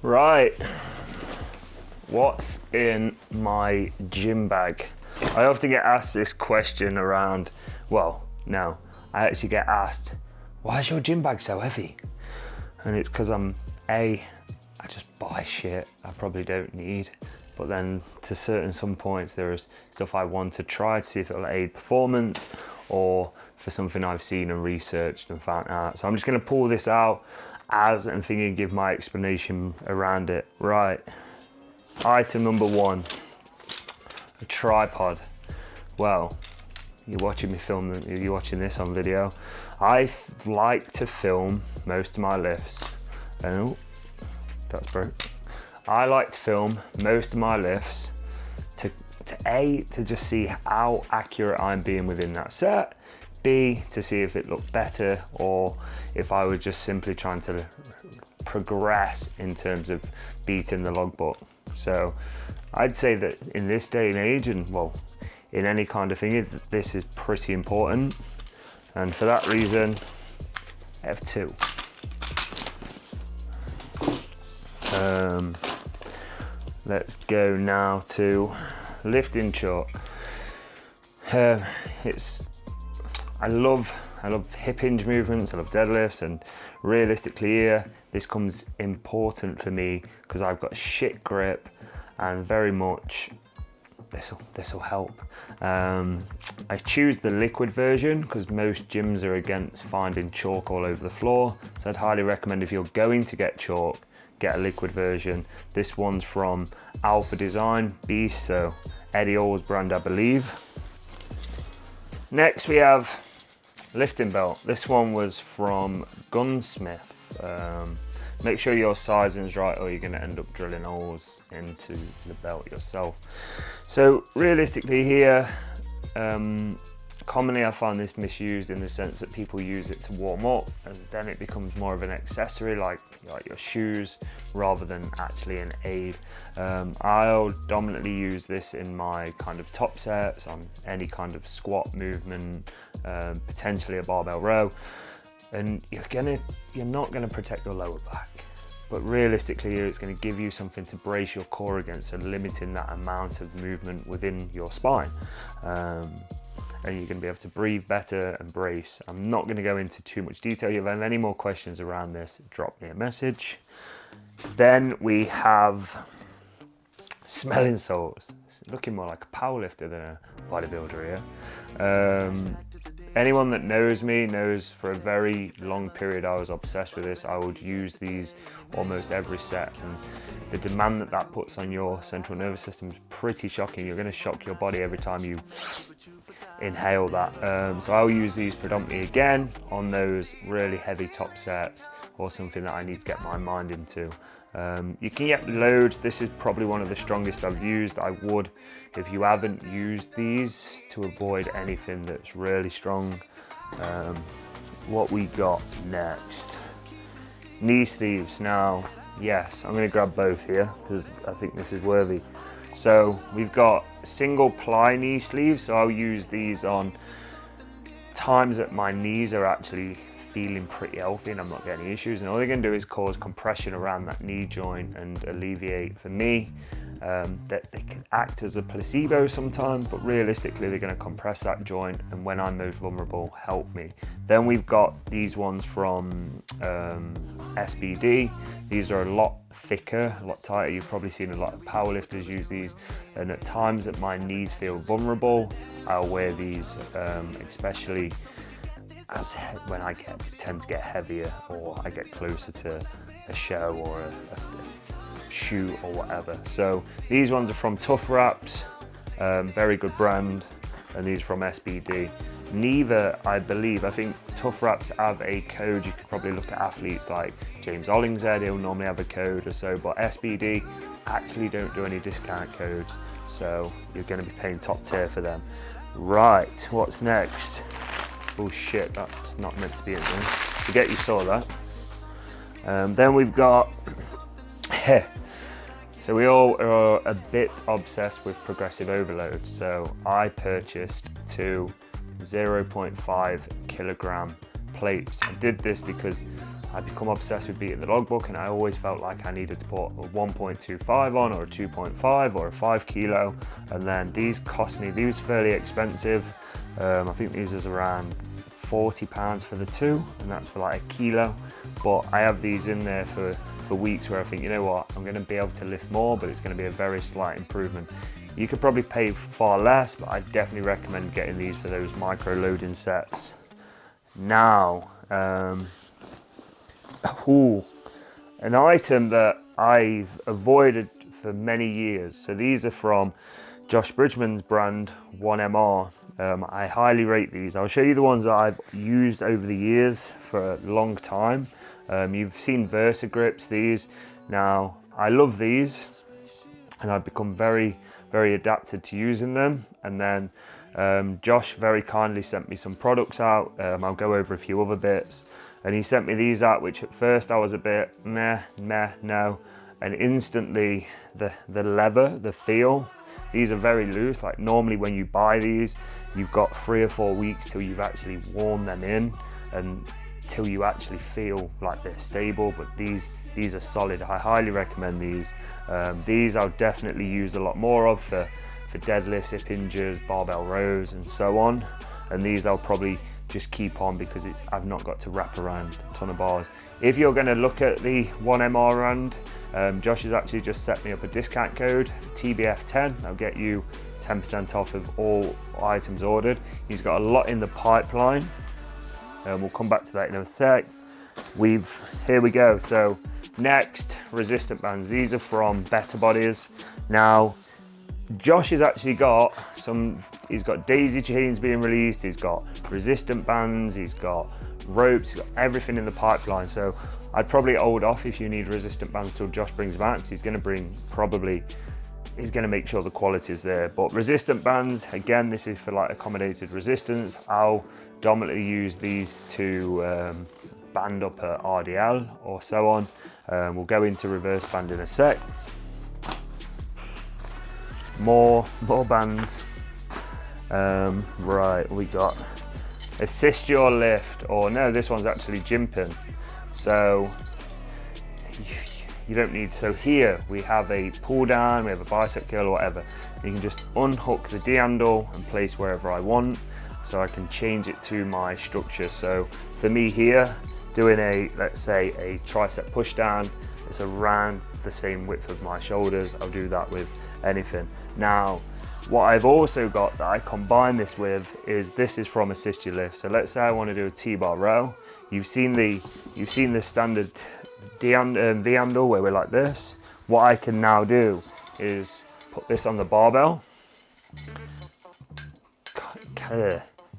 Right, what's in my gym bag? I often get asked this question around, well, no, I actually get asked, why is your gym bag so heavy? And it's because I just buy shit I probably don't need, but then to some points there is stuff I want to try to see if it'll aid performance or for something I've seen and researched and found out. So I'm just going to pull this out as and thinking give my explanation around it. Right, item number one, a tripod. Well, you're watching me film, you're watching this on video. I like to film most of my lifts. Oh, that's broke. I like to film most of my lifts to just see how accurate I'm being within that set. B, to see if it looked better or if I was just simply trying to progress in terms of beating the logbook. So I'd say that in this day and age, and well, in any kind of thing, this is pretty important. And for that reason, I have two. Let's go now to lifting chalk. I love hip hinge movements, I love deadlifts, and realistically here, this comes important for me because I've got shit grip and very much this'll help. I choose the liquid version because most gyms are against finding chalk all over the floor. So I'd highly recommend if you're going to get chalk, get a liquid version. This one's from Alpha Design, Beast, so Eddie Orr's brand, I believe. Next we have lifting belt. This one was from Gunsmith. Make sure your sizing's right or you're going to end up drilling holes into the belt yourself. So realistically here, commonly I find this misused in the sense that people use it to warm up and then it becomes more of an accessory like your shoes rather than actually an aid. I'll dominantly use this in my kind of top sets on any kind of squat movement, potentially a barbell row, and you're not gonna protect your lower back. But realistically here, it's going to give you something to brace your core against, so limiting that amount of movement within your spine. And you're going to be able to breathe better and brace. I'm not going to go into too much detail. If you have any more questions around this, drop me a message. Then we have smelling salts. It's looking more like a powerlifter than a bodybuilder here. Anyone that knows me knows for a very long period I was obsessed with this. I would use these almost every set, and the demand that puts on your central nervous system is pretty shocking. You're going to shock your body every time you inhale that. So I'll use these predominantly again on those really heavy top sets or something that I need to get my mind into. You can get loads. This is probably one of the strongest I've used. I would, if you haven't used these, to avoid anything that's really strong. What we got next? Knee sleeves. Now, yes, I'm going to grab both here because I think this is worthy. So we've got single ply knee sleeves. So I'll use these on times that my knees are actually feeling pretty healthy and I'm not getting any issues, and all they're going to do is cause compression around that knee joint and alleviate, for me, that they can act as a placebo sometimes, but realistically they're going to compress that joint and when I'm most vulnerable, help me. Then we've got these ones from SBD. These are a lot thicker, a lot tighter. You've probably seen a lot of powerlifters use these, and at times that my knees feel vulnerable, I'll wear these, especially when I tend to get heavier or I get closer to a show or a shoot or whatever. So these ones are from Tough Wraps, very good brand, and these from SBD. Neither, I think Tough Wraps have a code. You could probably look at athletes like James Hollingshead, he'll normally have a code or so, but SBD actually don't do any discount codes, so you're going to be paying top tier for them. Right, what's next? Oh shit, that's not meant to be in there. Forget you saw that. Then we've got, so we all are a bit obsessed with progressive overload. So I purchased two 0.5 kilogram plates. I did this because I become obsessed with beating the logbook, and I always felt like I needed to put a 1.25 on, or a 2.5, or a 5 kilo. And then these cost me, these were fairly expensive. I think these was around £40 for the 2, and that's for like a kilo. But I have these in there for weeks where I think, you know what, I'm going to be able to lift more, but it's going to be a very slight improvement. You could probably pay far less, but I definitely recommend getting these for those micro loading sets. Now, an item that I've avoided for many years. So these are from Josh Bridgman's brand, 1MR. I highly rate these. I'll show you the ones that I've used over the years for a long time. You've seen Versa grips, these. Now, I love these, and I've become very adapted to using them. And then Josh very kindly sent me some products out. I'll go over a few other bits, and he sent me these out, which at first I was a bit no, and instantly the leather, the feel, these are very loose. Like normally when you buy these, you've got 3 or 4 weeks till you've actually worn them in and till you actually feel like they're stable, but these are solid. I highly recommend these. These I'll definitely use a lot more of for deadlifts, hip hinges, barbell rows, and so on. And these I'll probably just keep on because I've not got to wrap around a ton of bars. If you're going to look at the 1MR brand, Josh has actually just set me up a discount code, TBF10. I'll get you 10% off of all items ordered. He's got a lot in the pipeline. We'll come back to that in a sec. Here we go. So next, resistant bands. These are from Better Bodies. Now, Josh has actually got he's got daisy chains being released, he's got resistant bands, he's got ropes, he's got everything in the pipeline. So I'd probably hold off if you need resistant bands till Josh brings them out, because he's going to make sure the quality is there. But resistant bands, again, this is for like accommodated resistance. I'll dominantly use these to band up a RDL or so on. We'll go into reverse band in a sec. More bands. Right, we got assist your lift, or no, this one's actually GYMPIN. So you don't need, so here we have a pull down, we have a bicep curl or whatever. You can just unhook the D handle and place wherever I want, so I can change it to my structure. So for me here, doing let's say a tricep push down, it's around the same width of my shoulders. I'll do that with anything. Now, what I've also got that I combine this with this is from Assist Your Lift. So let's say I want to do a T-bar row. You've seen the standard V handle where we're like this. What I can now do is put this on the barbell,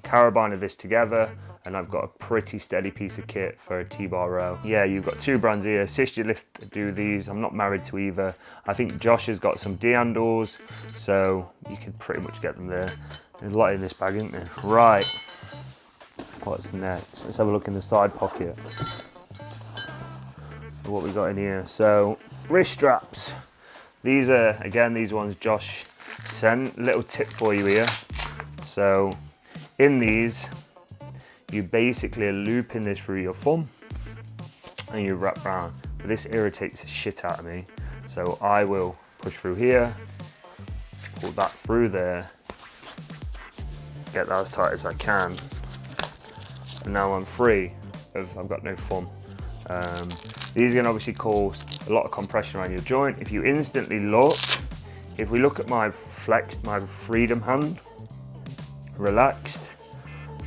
carabiner this together, and I've got a pretty steady piece of kit for a T-bar row. Yeah, you've got 2 brands here. Assist Your Lift do these. I'm not married to either. I think Josh has got some D handles, so you can pretty much get them there. There's a lot in this bag, isn't there? Right, what's next? Let's have a look in the side pocket. What we got in here. So wrist straps. These are, again, these ones Josh sent. Little tip for you here. So in these, you basically are looping this through your thumb and you wrap around. But this irritates the shit out of me. So I will push through here, pull that through there, get that as tight as I can. And now I'm free. I've got no thumb. These are going to obviously cause a lot of compression around your joint. If you instantly look, if we look at my freedom hand, relaxed,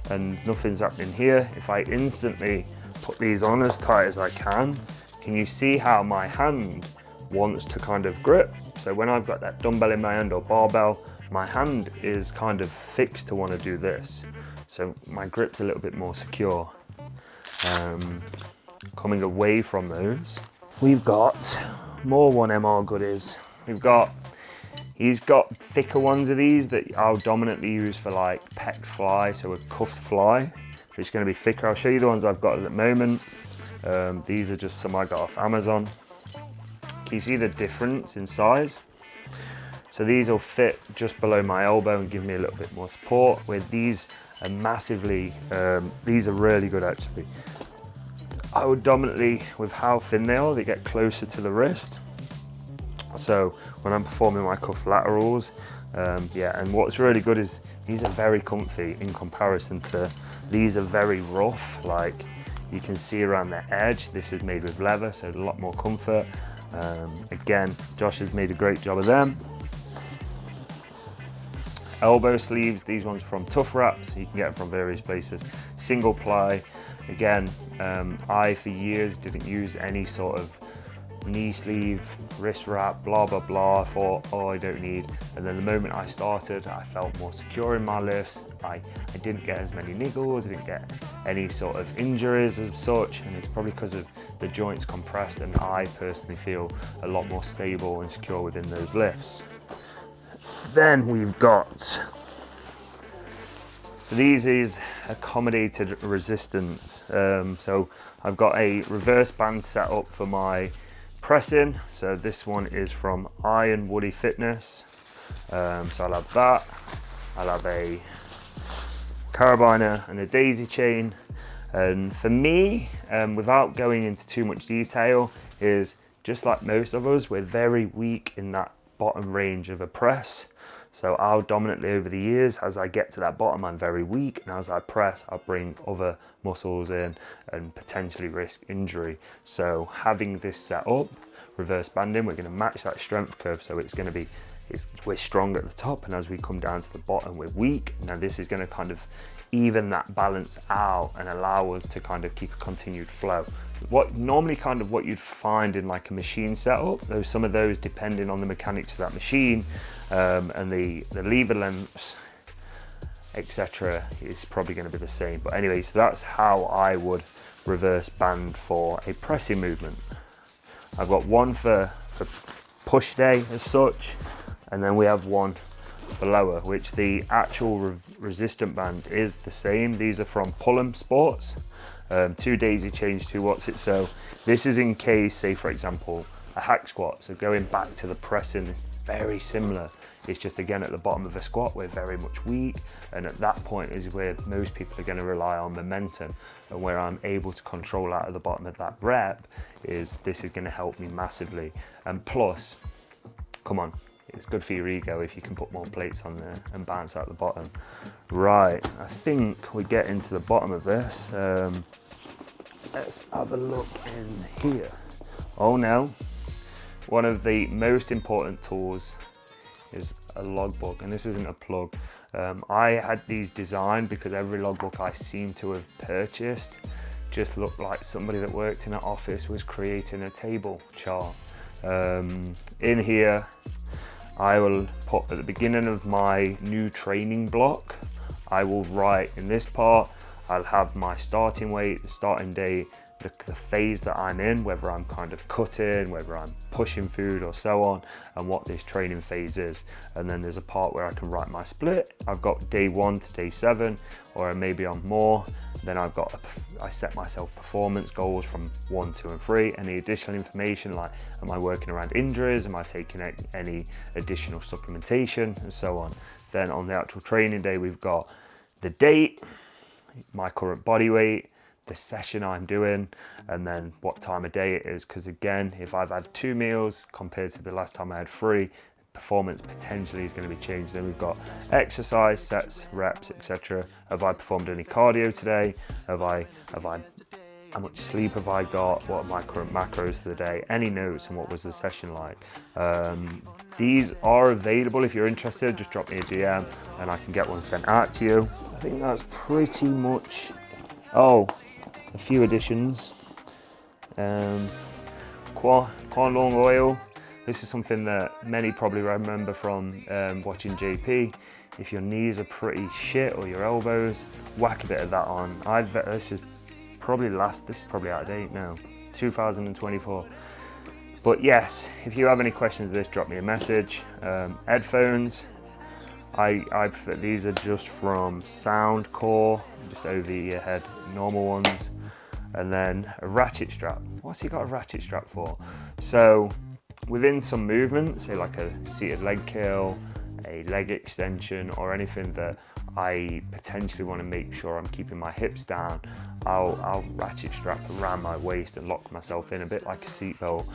and nothing's happening here. If I instantly put these on as tight as I can you see how my hand wants to kind of grip? So when I've got that dumbbell in my hand or barbell, my hand is kind of fixed to want to do this. So my grip's a little bit more secure. Coming away from those, we've got more 1MR goodies. He's got thicker ones of these that I'll dominantly use for like pec fly, so a cuffed fly, which is going to be thicker. I'll show you the ones I've got at the moment. These are just some I got off Amazon. Can you see the difference in size? So these will fit just below my elbow and give me a little bit more support, where these are massively, these are really good actually. I would dominantly, with how thin they are, they get closer to the wrist. So when I'm performing my cuff laterals, yeah, and what's really good is these are very comfy in comparison to, these are very rough, like you can see around the edge. This is made with leather, so a lot more comfort. Again, Josh has made a great job of them. Elbow sleeves, these ones from Tough Wraps, you can get them from various places. Single ply, again, I for years didn't use any sort of knee sleeve, wrist wrap, blah blah blah. I thought, oh, I don't need. And then the moment I started, I felt more secure in my lifts. I didn't get as many niggles, I didn't get any sort of injuries as such, and it's probably because of the joints compressed, and I personally feel a lot more stable and secure within those lifts. Then we've got, so these is accommodated resistance. So I've got a reverse band set up for my pressing. So this one is from Iron Woody Fitness. So I'll have that. I'll have a carabiner and a daisy chain. And for me, without going into too much detail, is just like most of us, we're very weak in that bottom range of a press. So I'll dominantly over the years, as I get to that bottom, I'm very weak, and as I press, I'll bring other muscles in and potentially risk injury. So having this set up, reverse banding, we're going to match that strength curve, so it's going to be, we're strong at the top, and as we come down to the bottom, we're weak. Now this is going to kind of even that balance out and allow us to kind of keep a continued flow. What normally kind of what you'd find in like a machine setup, though some of those depending on the mechanics of that machine and the lever lengths, etc., is probably going to be the same. But anyway, so that's how I would reverse band for a pressing movement. I've got one for push day as such, and then we have one below, which the actual resistant band is the same. These are from Pullum Sports, 2 daisy chains, 2 what's it. So this is in case, say for example, a hack squat. So going back to the pressing is very similar. It's just again at the bottom of a squat we're very much weak, and at that point is where most people are going to rely on momentum, and where I'm able to control out of the bottom of that rep is this is going to help me massively. And plus, come on, it's good for your ego if you can put more plates on there and bounce out the bottom. Right, I think we get into the bottom of this. Let's have a look in here. Oh no, one of the most important tools is a logbook, and this isn't a plug. I had these designed because every logbook I seem to have purchased just looked like somebody that worked in an office was creating a table chart. In here, I will put at the beginning of my new training block, I will write in this part, I'll have my starting weight, the starting day, the phase that I'm in, whether I'm kind of cutting, whether I'm pushing food or so on, and what this training phase is. And then there's a part where I can write my split. I've got day 1 to day 7, or maybe on more. Then I set myself performance goals from 1, 2 and 3. Any additional information like, am I working around injuries? Am I taking any additional supplementation and so on? Then on the actual training day, we've got the date, my current body weight, the session I'm doing, and then what time of day it is. Because again, if I've had 2 meals compared to the last time I had 3, performance potentially is going to be changed. Then we've got exercise, sets, reps, etc. Have I performed any cardio today? How much sleep have I got? What are my current macros for the day? Any notes, and what was the session like? These are available if you're interested. Just drop me a DM and I can get one sent out to you. I think that's pretty much. Oh, a few additions. KWAN long oil. This is something that many probably remember from watching JP. If your knees are pretty shit or your elbows, whack a bit of that on. This is probably out of date now, 2024. But yes, if you have any questions of this, drop me a message. Headphones, I prefer, these are just from Soundcore, just over your head, normal ones. And then a ratchet strap. What's he got a ratchet strap for? So within some movements, say like a seated leg curl, a leg extension, or anything that I potentially want to make sure I'm keeping my hips down, I'll ratchet strap around my waist and lock myself in a bit like a seatbelt.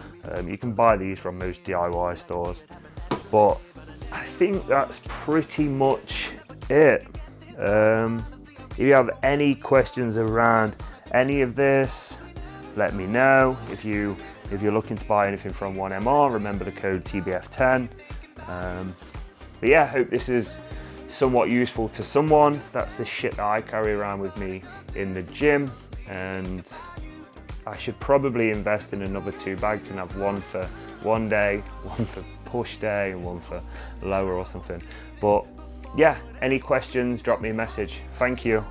You can buy these from most DIY stores, but I think that's pretty much it. If you have any questions around any of this, let me know. If you're looking to buy anything from 1MR, remember the code TBF10. But yeah, I hope this is somewhat useful to someone. That's the shit that I carry around with me in the gym, and I should probably invest in another 2 bags and have one for one day, one for push day, and one for lower or something. But yeah, any questions, drop me a message. Thank you.